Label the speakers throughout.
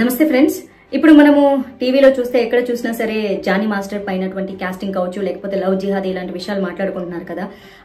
Speaker 1: నమస్తే ఫ్రెండ్స్. ఇప్పుడు మనము టీవీలో చూస్తే ఎక్కడ చూసినా సరే జానీ మాస్టర్ పైనటువంటి కాస్టింగ్ కావచ్చు, లేకపోతే లవ్ జిహాద్ ఇలాంటి విషయాలు మాట్లాడుకుంటున్నారు కదా.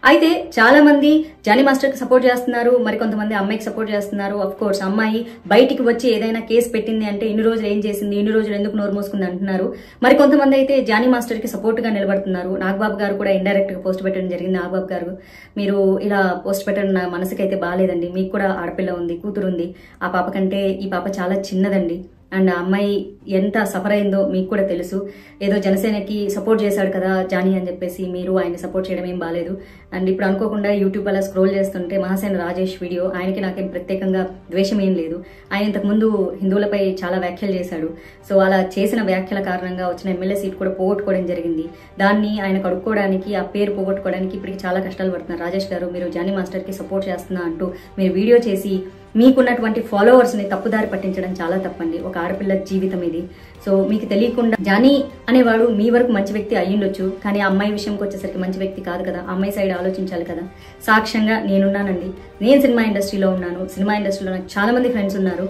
Speaker 1: అయితే చాలా మంది జానీ మాస్టర్ కి సపోర్ట్ చేస్తున్నారు, మరి కొంతమంది అమ్మాయికి సపోర్ట్ చేస్తున్నారు. ఆఫ్ కోర్స్ అమ్మాయి బయటికి వచ్చి ఏదైనా కేసు పెట్టింది అంటే ఇన్ని రోజులు ఏం చేసింది, ఇన్ని రోజులు ఎందుకు నోరు మూసుకుంది అంటున్నారు. మరి కొంతమంది అయితే జానీ మాస్టర్ కి సపోర్ట్ గా నిలబడుతున్నారు. నాగబాబు గారు కూడా ఇండైరెక్ట్ గా పోస్ట్ పెట్టడం జరిగింది. నాగబాబు గారు, మీరు ఇలా పోస్ట్ పెట్టడం నా మనసుకైతే బాగాలేదండి. మీకు కూడా ఆడపిల్ల ఉంది, కూతురు ఉంది. ఆ పాప కంటే ఈ పాప చాలా చిన్నదండి. అండ్ ఆ అమ్మాయి ఎంత సఫర్ అయిందో మీకు కూడా తెలుసు. ఏదో జనసేనకి సపోర్ట్ చేశాడు కదా జానీ అని చెప్పేసి మీరు ఆయన సపోర్ట్ చేయడం ఏం బాలేదు. అండ్ ఇప్పుడు అనుకోకుండా యూట్యూబ్ అలా స్క్రోల్ చేస్తుంటే మహాసేన రాజేష్ వీడియో, ఆయనకి నాకేం ప్రత్యేకంగా ద్వేషం ఏం లేదు. ఆయన ఇంతకుముందు హిందువులపై చాలా వ్యాఖ్యలు చేశాడు. సో అలా చేసిన వ్యాఖ్యల కారణంగా వచ్చిన ఎమ్మెల్యే సీట్ కూడా పోగొట్టుకోవడం జరిగింది. దాన్ని ఆయన కడుక్కోవడానికి, ఆ పేరు పోగొట్టుకోవడానికి ఇప్పటికి చాలా కష్టాలు పడుతున్నారు. రాజేష్ గారు, మీరు జానీ మాస్టర్ కి సపోర్ట్ చేస్తున్నా అంటూ మీరు వీడియో చేసి మీకున్నటువంటి ఫాలోవర్స్ ని తప్పుదారి పట్టించడం చాలా తప్పండి. ఒక ఆడపిల్ల జీవితం ఇది. సో మీకు తెలియకుండా జానీ అనేవాడు మీ వరకు మంచి వ్యక్తి అయ్యుండొచ్చు, కానీ ఆ అమ్మాయి విషయంకి వచ్చేసరికి మంచి వ్యక్తి కాదు కదా. అమ్మాయి సైడ్ ఆలోచించాలి కదా. సాక్ష్యంగా నేనున్నానండి. నేను సినిమా ఇండస్ట్రీలో ఉన్నాను. సినిమా ఇండస్ట్రీలో నాకు చాలా మంది ఫ్రెండ్స్ ఉన్నారు.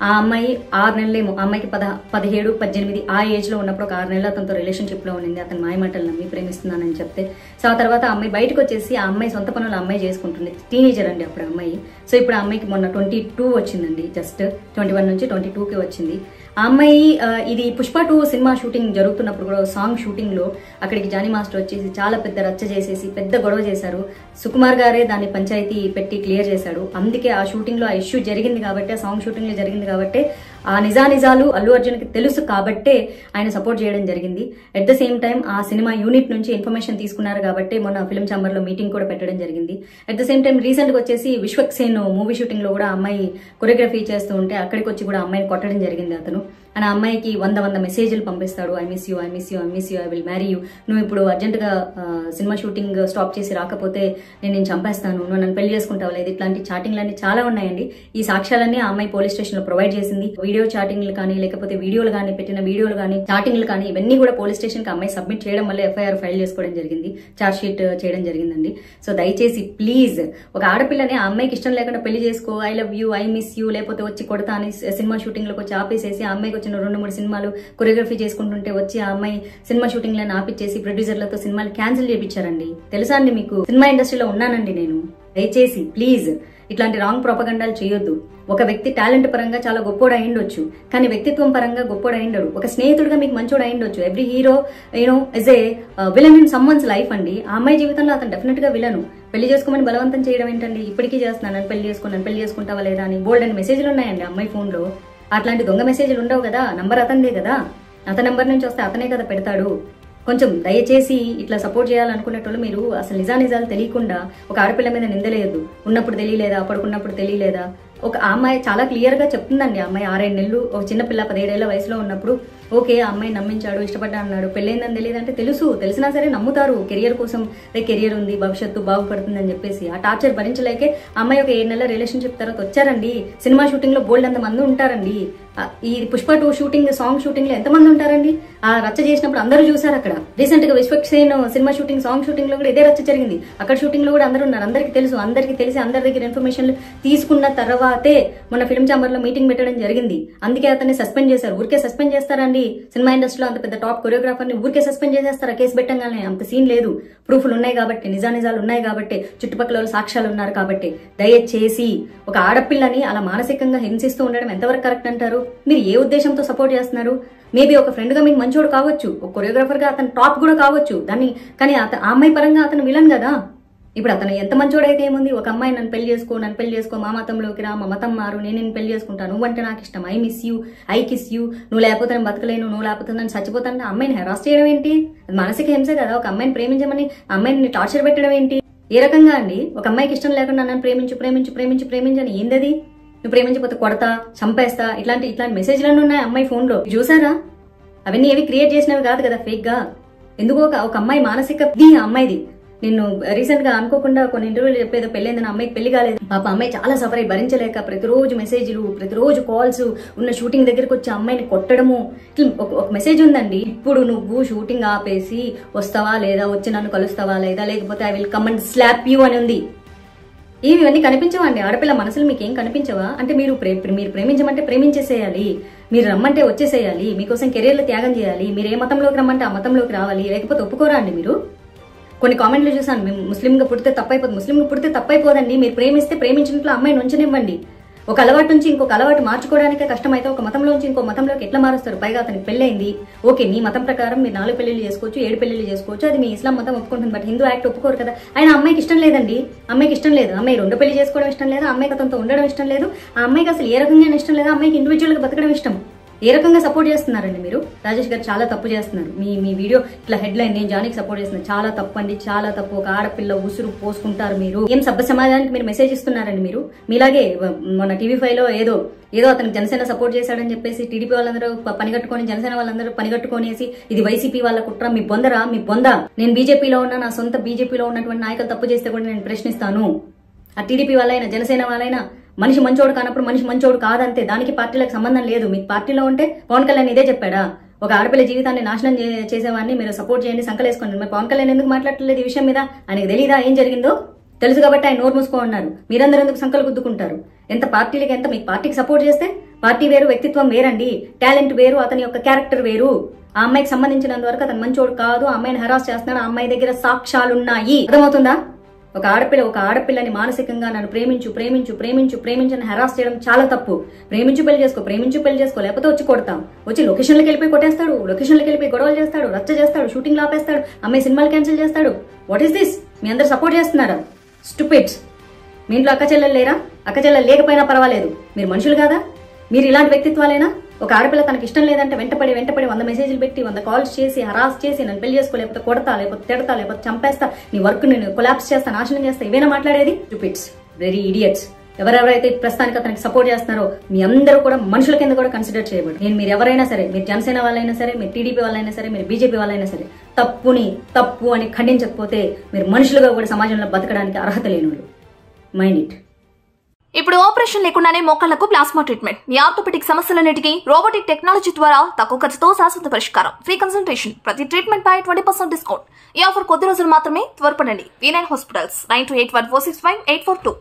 Speaker 1: ఆ అమ్మాయి 6 నెలలేమో, ఆ అమ్మాయికి 17, 18 ఆ ఏజ్ లో ఉన్నప్పుడు ఒక 6 నెలలు అతనితో రిలేషన్షిప్ లో ఉండింది. అతను మాయమాటలు నమ్మి ప్రేమిస్తున్నానని చెప్తే, సో ఆ తర్వాత ఆ అమ్మాయి బయటకు వచ్చేసి ఆ అమ్మాయి సొంత పనులు అమ్మాయి చేసుకుంటుంది. టీనేజర్ అండి అప్పుడు అమ్మాయి. సో ఇప్పుడు ఆ అమ్మాయికి మొన్న 22 వచ్చిందండి. జస్ట్ 21 నుంచి 22కి వచ్చింది. ఆ అమ్మాయి ఇది పుష్ప 2 సినిమా షూటింగ్ జరుగుతున్నప్పుడు కూడా సాంగ్ షూటింగ్ లో అక్కడికి జానీ మాస్టర్ వచ్చేసి చాలా పెద్ద రచ్చ చేసేసి పెద్ద గొడవ చేశారు. సుకుమార్ గారే దాన్ని పంచాయతీ పెట్టి క్లియర్ చేశాడు. అందుకే ఆ షూటింగ్ లో ఆ ఇష్యూ జరిగింది కాబట్టి, ఆ సాంగ్ షూటింగ్ లో జరిగింది కాబట్టి, ఆ నిజాలు అల్లు అర్జున్ కి తెలుసు కాబట్టే ఆయన సపోర్ట్ చేయడం జరిగింది. అట్ ద సేమ్ టైం ఆ సినిమా యూనిట్ నుంచి ఇన్ఫర్మేషన్ తీసుకున్నారు కాబట్టి మొన్న ఫిల్మ్ ఛాంబర్ లో మీటింగ్ కూడా పెట్టడం జరిగింది. At the same time recent గా వచ్చేసి విశ్వక్సేన్ మూవీ షూటింగ్ లో కూడా అమ్మాయి కొరియోగ్రఫీ చేస్తూ ఉంటే అక్కడికి వచ్చి కూడా అమ్మాయిని కొట్టడం జరిగింది అతను. అండ్ ఆ అమ్మాయికి 100 మెసేజ్లు పంపిస్తాడు. I miss you, I miss you, I miss you, I will marry you. నువ్వు ఇప్పుడు అర్జెంట్ గా సినిమా షూటింగ్ స్టాప్ చేసి రాకపోతే నేను చంపేస్తాను, నువ్వు నన్ను పెళ్లి చేసుకుంటావు లేదు. ఇట్లాంటి చాటింగ్లన్నీ చాలా ఉన్నాయండి. ఈ సాక్ష్యాలన్నీ ఆ అమ్మాయి పోలీస్ స్టేషన్ లో ప్రొవైడ్ చేసింది. వీడియో చాటింగ్లు కానీ, లేకపోతే వీడియోలు కానీ, పెట్టిన వీడియోలు కానీ, చాటింగ్లు కానీ, ఇవన్నీ కూడా పోలీస్ స్టేషన్ కి అమ్మాయి సబ్మిట్ చేయడం వల్ల ఎఫ్ఐఆర్ ఫైల్ చేసుకోవడం జరిగింది, చార్జ్ షీట్ చేయడం జరిగిందండి. సో దయచేసి ప్లీజ్ ఒక ఆడపిల్లని ఆ అమ్మాయికి ఇష్టం లేకుండా పెళ్లి చేసుకో, I love you, I miss you, లేకపోతే వచ్చి కొడతా అని సినిమా షూటింగ్ లోకి వచ్చి ఆపేసేసి ఆ అమ్మాయికి వచ్చిన 2-3 సినిమాలు కొరియోగ్రఫీ చేసుకుంటుంటే వచ్చి ఆ అమ్మాయి సినిమా షూటింగ్ లను ఆపిచ్చేసి ప్రొడ్యూసర్లతో సినిమాలు క్యాన్సిల్ చేయించారండి. తెలుసా అండి మీకు? సినిమా ఇండస్ట్రీలో ఉన్నానండి నేను. దయచేసి ప్లీజ్ ఇట్లాంటి రాంగ్ ప్రొపగండాలు చేయొద్దు. ఒక వ్యక్తి టాలెంట్ పరంగా చాలా గొప్పోడు అయిండొచ్చు, కానీ వ్యక్తిత్వం పరంగా గొప్పోడు అయిండడు. ఒక స్నేహితుడిగా మీకు మంచోడు అయిండొచ్చు. Every hero is a villain in someone's life అండి. ఆ అమ్మాయి జీవితంలో అతను డెఫినెట్ గా విలను. పెళ్లి చేసుకోమని బలవంతం చేయడం ఏంటండి? ఇప్పటికీ చేస్తున్నాను, నన్ను పెళ్లి చేసుకుంటావా లేదా అని బోల్డ్ అని మెసేజ్లు ఉన్నాయండి అమ్మాయి ఫోన్ లో. అట్లాంటి దొంగ మెసేజ్లు ఉండవు కదా. నంబర్ అతనిదే కదా, అతని నంబర్ నుంచి వస్తే అతనే కదా పెడతాడు. కొంచెం దయచేసి ఇట్లా సపోర్ట్ చేయాలనుకునేటోళ్ళు మీరు అసలు నిజాలు తెలియకుండా ఒక ఆడపిల్ల మీద నిందలేయద్దు. ఉన్నప్పుడు తెలియలేదా, పడుకున్నప్పుడు తెలియలేదా? ఒక అమ్మాయి చాలా క్లియర్ గా చెప్తుందండి. అమ్మాయి 6 నెలలు ఒక చిన్నపిల్ల 17 ఏళ్ల వయసులో ఉన్నప్పుడు ఓకే ఆ అమ్మాయి నమ్మించాడు, ఇష్టపడ్డా అన్నాడు. పెళ్ళైందని తెలియదంటే తెలిసినా సరే నమ్ముతారు. కెరియర్ కోసం కెరియర్ ఉంది, భవిష్యత్తు బాగుపడుతుంది అని చెప్పేసి ఆ టార్చర్ భరించలేకే అమ్మాయి ఒక 7 నెలల రిలేషన్షిప్ తర్వాత వచ్చారండి. సినిమా షూటింగ్ లో బోల్డ్ అంత మంది ఉంటారండి. ఈ పుష్ప 2 షూటింగ్ సాంగ్ షూటింగ్ లో ఎంతమంది ఉంటారండి? ఆ రచ్చ చేసినప్పుడు అందరూ చూసారు. అక్కడ రీసెంట్ గా Vishwaksen cinema shooting song shooting లో కూడా ఇదే రచ్చ జరిగింది. అక్కడ షూటింగ్ లో కూడా అందరూ ఉన్నారు. అందరికి తెలిసి అందరి దగ్గర ఇన్ఫర్మేషన్ తీసుకున్న తర్వాతే మన ఫిల్మ్ ఛాంబర్ లో మీటింగ్ పెట్టడం జరిగింది. అందుకే అతన్ని సస్పెండ్ చేశారు. ఊరికే సస్పెండ్ చేస్తారండి? సినిమా ఇండస్ట్రీలో అంత పెద్ద టాప్ కొరియోగ్రాఫర్ ని ఊరికే సస్పెండ్ చేసేస్తారా? కేసు పెట్టంగానే? అంత సీన్ లేదు. ప్రూఫ్లు ఉన్నాయి కాబట్టి, నిజాలు ఉన్నాయి కాబట్టి, చుట్టుపక్కల సాక్ష్యాలు ఉన్నారు కాబట్టి, దయచేసి ఒక ఆడపిల్లని అలా మానసికంగా హింసిస్తూ ఉండడం ఎంతవరకు కరెక్ట్ అంటారు? మీరు ఏ ఉద్దేశంతో సపోర్ట్ చేస్తున్నారు? మేబీ ఒక ఫ్రెండ్ గా మీకు మంచోడు కావచ్చు, ఒక కొరియోగ్రాఫర్ గా అతను టాప్ కూడా కావచ్చు దాన్ని, కానీ ఆ అమ్మాయి పరంగా అతను విలన్ కదా. ఇప్పుడు అతను ఎంత మంచోడైతే ఏముంది? ఒక అమ్మాయి నన్ను పెళ్లి చేసుకో, మా మతంలోకి రా, మా మతం మారు, నేను నిన్ను పెళ్లి చేసుకుంటాను, నువ్వంటే నాకు ఇష్టం, I miss you, I kiss you, నువ్వు లేకపోతే నేను బతకలేను, నువ్వు లేకపోతే నన్ను చచ్చిపోతాను. అమ్మాయిని హెరాస్ చేయడం ఏంటి? అది మానసిక హింసే కదా. ఒక అమ్మాయిని ప్రేమించమని అమ్మాయిని టార్చర్ పెట్టడం ఏంటి? ఏ రకంగా అండి? ఒక అమ్మాయికి ఇష్టం లేకుండా నన్ను ప్రేమించని ఏందది? నువ్వు ప్రేమించకపోతే కొడతా, చంపేస్తా, ఇట్లాంటి మెసేజ్లన్నీ ఉన్నాయి అమ్మాయి ఫోన్ లో. చూసారా? అవన్నీ ఏవి క్రియేట్ చేసినవి కాదు కదా ఫేక్ గా. ఎందుకో ఒక అమ్మాయి మానసిక అమ్మాయిది. నేను రీసెంట్ గా అనుకోకుండా కొన్ని ఇంటర్వ్యూలు చెప్పేదో పెళ్ళైంది, నా అమ్మాయికి పెళ్లి కాలేదు. పాప అమ్మాయి చాలా సఫర్ అయ్యి భరించలేక ప్రతిరోజు మెసేజ్లు, ప్రతిరోజు కాల్స్, ఉన్న షూటింగ్ దగ్గరకు వచ్చి అమ్మాయిని కొట్టడము. ఒక మెసేజ్ ఉందండి, ఇప్పుడు నువ్వు షూటింగ్ ఆపేసి వస్తావా లేదా, వచ్చి నన్ను కలుస్తావా లేదా, లేకపోతే I will come and slab you అని ఉంది. ఇవన్నీ కనిపించవా అండి? ఆడపిల్ల మనసులు మీకేం కనిపించవా? అంటే మీరు ప్రేమించమంటే ప్రేమించేసేయాలి. మీరు రమ్మంటే వచ్చేసేయాలి, మీకోసం కెరీర్లు త్యాగం చేయాలి, మీరు ఏ మతంలోకి రమ్మంటే ఆ మతంలోకి రావాలి, లేకపోతే ఒప్పుకోరా అండి మీరు? కొన్ని కామెంట్లు చూసాను, మేము ముస్లింగా పుడితే తప్పైపోతుంది. ముస్లింగా పుడితే తప్పైపోదండి, మీరు ప్రేమిస్తే ప్రేమించినట్లు అమ్మాయిని ఉంచనివ్వండి. ఒక అలవాటు నుంచి ఇంకొక అలవాటు మార్చుకోవడానికే కష్టమైతే ఒక మతంలోంచి ఇంకో మతంలోకి ఎట్లా మారుస్తారు? పైగా అతనికి పెళ్ళైంది, ఓకే, మీ మతం ప్రకారం మీరు 4 పెళ్లిళ్ళు చేసుకోవచ్చు, 7 పెళ్లిళ్ళు చేసుకోవచ్చు, అది మీ ఇస్లాం మతం ఒప్పుకుంటుంది. బట్ హిందూ యాక్ట్ ఒప్పుకోరు కదా. ఆయన అమ్మాయికి ఇష్టం లేదండి, అమ్మాయికి ఇష్టం లేదు, అమ్మాయి 2 పెళ్లి చేసుకోవడం ఇష్టం లేదు, అమ్మాయికి అతనితో ఉండడం ఇష్టం లేదు, ఆ అమ్మాయికి అసలు ఏ రకంగా ఇష్టం లేదు, అమ్మాయికి ఇండివిజువల్ గా బతకడం ఇష్టం. ఏ రకంగా సపోర్ట్ చేస్తున్నారండి మీరు? రాజేష్ గారు చాలా తప్పు చేస్తున్నారు. మీ వీడియో ఇట్లా హెడ్లైన్ నేను జానీకి సపోర్ట్ చేస్తున్నాను, చాలా తప్పు అండి, చాలా తప్పు. ఒక ఆడపిల్ల ఉసురు పోసుకుంటారు మీరు. ఏం సభ్య సమాజానికి మీరు మెసేజ్ ఇస్తున్నారండి మీరు? మీలాగే మన TV5 లో ఏదో అతను జనసేన సపోర్ట్ చేశాడని చెప్పేసి టీడీపీ వాళ్ళందరూ పనిగట్టుకొని, జనసేన వాళ్ళందరూ పనిగట్టుకొనేసి ఇది వైసీపీ వాళ్ళ కుట్ర, మీ బొందరా, మీ బొంద. నేను బీజేపీలో ఉన్నా, నా సొంత బీజేపీలో ఉన్నటువంటి నాయకులు తప్పు చేస్తే కూడా నేను ప్రశ్నిస్తాను. ఆ టీడీపీ వాళ్ళైనా జనసేన వాళ్ళైనా మనిషి మంచోడు కానప్పుడు మనిషి మంచోడు కాదంతే. దానికి పార్టీలకు సంబంధం లేదు. మీకు పార్టీలో ఉంటే పవన్ కళ్యాణ్ ఇదే చెప్పాడా? ఒక ఆడపిల్ల జీవితాన్ని నాశనం చేసేవాడిని మీరు సపోర్ట్ చేయండి, సంకలేసుకోండి. మరి పవన్ కళ్యాణ్ ఎందుకు మాట్లాడలేదు ఈ విషయం మీద? ఆయనకు తెలీదా ఏం జరిగిందో? తెలుసు కాబట్టి ఆయన నోరు మూసుకో ఉన్నారు. మీరందరూ ఎందుకు సంకలు గుద్దుకుంటారు? ఎంత పార్టీలకి ఎంత మీకు పార్టీకి సపోర్ట్ చేస్తే పార్టీ వేరు, వ్యక్తిత్వం వేరండి, టాలెంట్ వేరు, అతని యొక్క క్యారెక్టర్ వేరు. ఆ అమ్మాయికి సంబంధించినంత వరకు అతను మంచోడు కాదు, ఆ అమ్మాయిని హెరాస్ చేస్తున్నాడు, ఆ అమ్మాయి దగ్గర సాక్ష్యాలున్నాయి. అర్థమవుతుందా? ఒక ఆడపిల్లని మానసికంగా నన్ను ప్రేమించని హెరాస్ చేయడం చాలా తప్పు. ప్రేమించు పెళ్లి చేసుకో, లేకపోతే వచ్చి కొడతాం. వచ్చి లొకేషన్లకు వెళ్ళిపోయి కొట్టేస్తాడు, లొకేషన్లకు వెళ్ళిపోయి గొడవలు చేస్తాడు, రచ్చ చేస్తాడు, షూటింగ్ ఆపేస్తాడు, అమ్మాయి సినిమాలు క్యాన్సిల్ చేస్తాడు. What is this? మీ అందరు సపోర్ట్ చేస్తున్నారా? స్టూపిడ్స్. మీ ఇంట్లో అక్క చెల్లెలు లేరా? అక్క చెల్లెలు లేకపోయినా పర్వాలేదు, మీరు మనుషులు కాదా? మీరు ఇలాంటి వ్యక్తిత్వాలేనా? ఒక ఆడపిల్ల తనకి ఇష్టం లేదంటే వెంటపడి 100 మెసేజ్లు పెట్టి 100 కాల్స్ చేసి హరాస్ చేసి నన్ను పెళ్లి చేసుకో, లేకపోతే కొడతా, లేకపోతే తిడతా, లేకపోతే చంపేస్తా, నీ వర్క్ నేను కొలాప్స్ చేస్తా, నాశనం చేస్తా, ఇవేనా మాట్లాడేది? Stupids, very idiots. ఎవరెవరైతే ప్రస్తుతానికి అతనికి సపోర్ట్ చేస్తున్నారో మీ అందరూ కూడా మనుషుల కింద కూడా కన్సిడర్ చేయబడు. మీరు ఎవరైనా సరే, మీరు జనసేన వాళ్ళైనా సరే, మీరు టీడీపీ వాళ్ళైనా సరే, మీరు బీజేపీ వాళ్ళైనా సరే, తప్పు అని ఖండించకపోతే మీరు మనుషులుగా కూడా సమాజంలో బతకడానికి అర్హత లేనుడు. Mind it.
Speaker 2: ఇప్పుడు ఆపరేషన్ లేకుండానే మోకాళ్లకు ప్లాస్మా ట్రీట్మెంట్. మీ ఆర్థోపెడిక్ సమస్యలన్నిటికీ రోబోటిక్ టెక్నాలజీ ద్వారా తక్కువ ఖర్చుతో శాశ్వత పరిష్కారం. ఫ్రీ కన్సల్టేషన్, ప్రతి ట్రీట్మెంట్ పై 20% డిస్కౌంట్. ఈ ఆఫర్ కొద్ది రోజులు మాత్రమే. త్వరపడండి. V9 hospitals 9281465842.